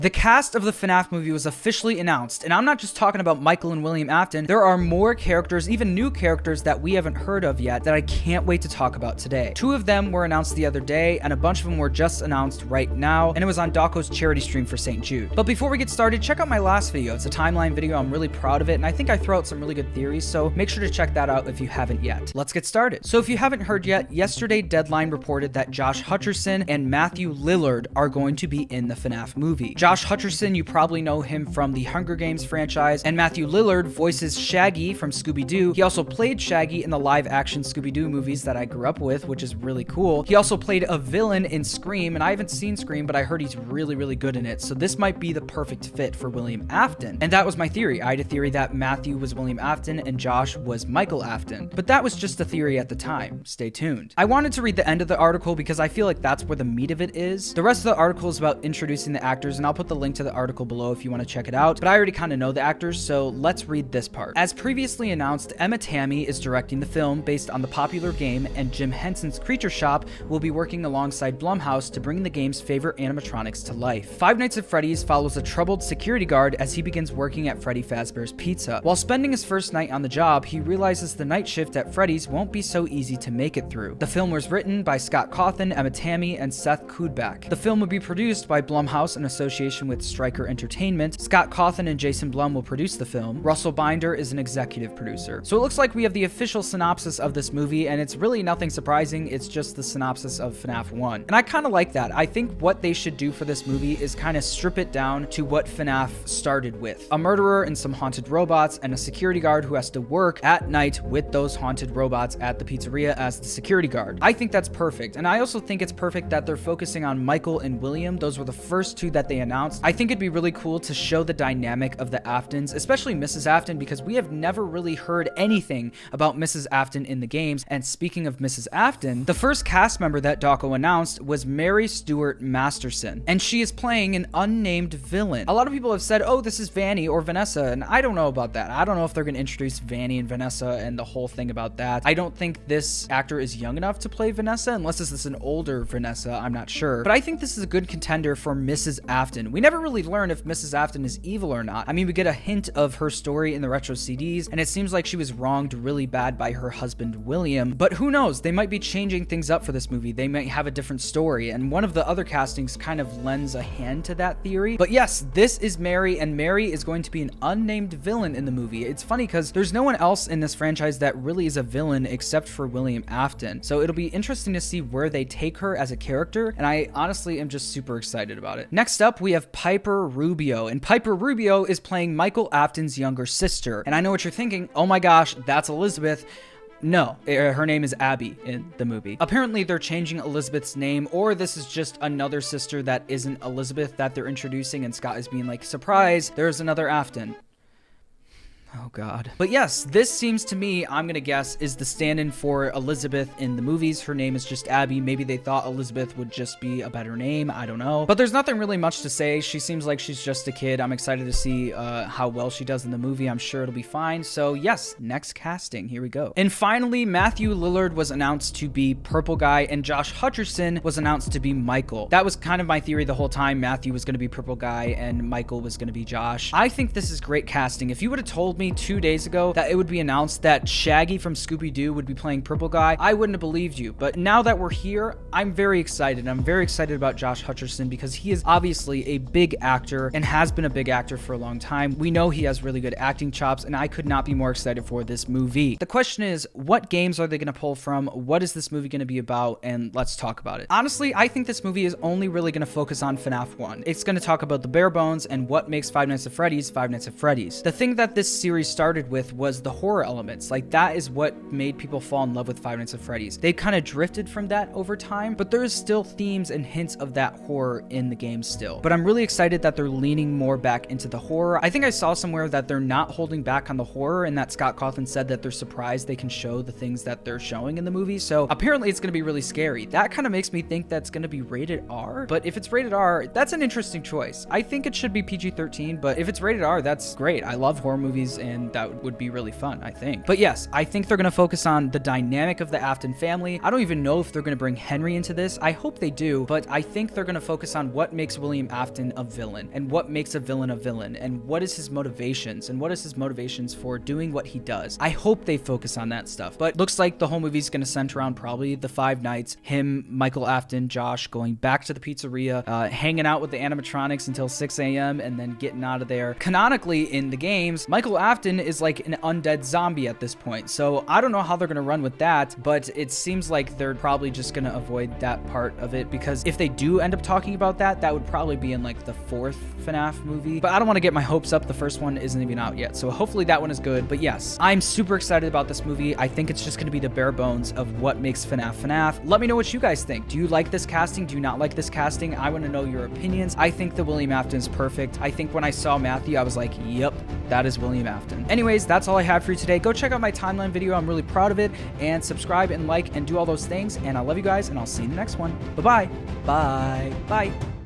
The cast of the Fnaf movie was officially announced, and I'm not just talking about Michael and William Afton. There are more characters, even new characters that we haven't heard of yet that I can't wait to talk about today. 2 of them were announced the other day, and a bunch of them were just announced right now, and it was on Dawko's charity stream for St. Jude. But before we get started, check out my last video. It's a timeline video. I'm really proud of it, and I think I throw out some really good theories, so make sure to check that out if you haven't yet. Let's get started. So if you haven't heard yet, yesterday Deadline reported that Josh Hutcherson and Matthew Lillard are going to be in the Fnaf movie. Josh Hutcherson, you probably know him from the Hunger Games franchise, and Matthew Lillard voices Shaggy from Scooby-Doo. He also played Shaggy in the live-action Scooby-Doo movies that I grew up with, which is really cool. He also played a villain in Scream, and I haven't seen Scream, but I heard he's really, really good in it, so this might be the perfect fit for William Afton. And that was my theory. I had a theory that Matthew was William Afton and Josh was Michael Afton, but that was just a theory at the time. Stay tuned. I wanted to read the end of the article because I feel like that's where the meat of it is. The rest of the article is about introducing the actors, and I'll put the link to the article below if you want to check it out, but I already kind of know the actors, so let's read this part. As previously announced, Emma Tammy is directing the film based on the popular game, and Jim Henson's Creature Shop will be working alongside Blumhouse to bring the game's favorite animatronics to life. Five Nights at Freddy's follows a troubled security guard as he begins working at Freddy Fazbear's Pizza. While spending his first night on the job, he realizes the night shift at Freddy's won't be so easy to make it through. The film was written by Scott Cawthon, Emma Tammy, and Seth Kudbak. The film will be produced by Blumhouse in association with Stryker Entertainment. Scott Cawthon and Jason Blum will produce the film. Russell Binder is an executive producer. So it looks like we have the official synopsis of this movie, and it's really nothing surprising. It's just the synopsis of FNAF 1. And I kind of like that. I think what they should do for this movie is kind of strip it down to what FNAF started with. A murderer and some haunted robots, and a security guard who has to work at night with those haunted robots at the pizzeria as the security guard. I think that's perfect. And I also think it's perfect that they're focusing on Michael and William. Those were the first 2 that they announced. I think it'd be really cool to show the dynamic of the Aftons, especially Mrs. Afton, because we have never really heard anything about Mrs. Afton in the games. And speaking of Mrs. Afton, the first cast member that Dawko announced was Mary Stuart Masterson, and she is playing an unnamed villain. A lot of people have said, oh, this is Vanny or Vanessa, and I don't know about that. I don't know if they're going to introduce Vanny and Vanessa and the whole thing about that. I don't think this actor is young enough to play Vanessa, unless this is an older Vanessa, I'm not sure. But I think this is a good contender for Mrs. Afton. We never really learn if Mrs. Afton is evil or not. I mean, we get a hint of her story in the retro CDs, and it seems like she was wronged really bad by her husband, William. But who knows? They might be changing things up for this movie. They might have a different story, and one of the other castings kind of lends a hand to that theory. But yes, this is Mary, and Mary is going to be an unnamed villain in the movie. It's funny because there's no one else in this franchise that really is a villain except for William Afton. So it'll be interesting to see where they take her as a character, and I honestly am just super excited about it. Next up, we have Piper Rubio, and Piper Rubio is playing Michael Afton's younger sister. And I know what you're thinking, oh my gosh, that's Elizabeth. No, her name is Abby in the movie. Apparently they're changing Elizabeth's name, or this is just another sister that isn't Elizabeth that they're introducing, and Scott is being like, surprise, there's another Afton. Oh God. But yes, this seems to me, I'm gonna guess, is the stand-in for Elizabeth in the movies. Her name is just Abby. Maybe they thought Elizabeth would just be a better name. I don't know. But there's nothing really much to say. She seems like she's just a kid. I'm excited to see how well she does in the movie. I'm sure it'll be fine. So yes, next casting. Here we go. And finally, Matthew Lillard was announced to be Purple Guy, and Josh Hutcherson was announced to be Michael. That was kind of my theory the whole time. Matthew was gonna be Purple Guy and Michael was gonna be Josh. I think this is great casting. If you would have told me 2 days ago that it would be announced that Shaggy from Scooby-Doo would be playing Purple Guy, I wouldn't have believed you. But now that we're here, I'm very excited. I'm very excited about Josh Hutcherson because he is obviously a big actor and has been a big actor for a long time. We know he has really good acting chops, and I could not be more excited for this movie. The question is, what games are they going to pull from? What is this movie going to be about? And let's talk about it. Honestly, I think this movie is only really going to focus on FNAF 1. It's going to talk about the bare bones and what makes Five Nights at Freddy's Five Nights at Freddy's. The thing that this series started with was the horror elements. Like, that is what made people fall in love with Five Nights at Freddy's. They kind of drifted from that over time, but there's still themes and hints of that horror in the game still. But I'm really excited that they're leaning more back into the horror. I think I saw somewhere that they're not holding back on the horror, and that Scott Cawthon said that they're surprised they can show the things that they're showing in the movie. So apparently it's going to be really scary. That kind of makes me think that's going to be rated R, but if it's rated R, that's an interesting choice. I think it should be PG-13, but if it's rated R, that's great. I love horror movies and that would be really fun, I think. But yes, I think they're going to focus on the dynamic of the Afton family. I don't even know if they're going to bring Henry into this. I hope they do, but I think they're going to focus on what makes William Afton a villain, and what makes a villain, and what is his motivations, and what is his motivations for doing what he does. I hope they focus on that stuff, but looks like the whole movie's going to center around probably the 5 nights, him, Michael Afton, Josh going back to the pizzeria, hanging out with the animatronics until 6 a.m. and then getting out of there. Canonically in the games, Michael Afton is like an undead zombie at this point, so I don't know how they're going to run with that, but it seems like they're probably just going to avoid that part of it, because if they do end up talking about that, that would probably be in like the 4th FNAF movie, but I don't want to get my hopes up. The first one isn't even out yet, so hopefully that one is good. But yes, I'm super excited about this movie. I think it's just going to be the bare bones of what makes FNAF. Let me know what you guys think. Do you like this casting? Do you not like this casting? I want to know your opinions. I think the William Afton is perfect. I think when I saw Matthew, I was like, yep, that is William Afton. Anyways, that's all I have for you today. Go check out my timeline video. I'm really proud of it, and subscribe and like and do all those things, and I love you guys, and I'll see you in the next one. Bye-bye. Bye. Bye.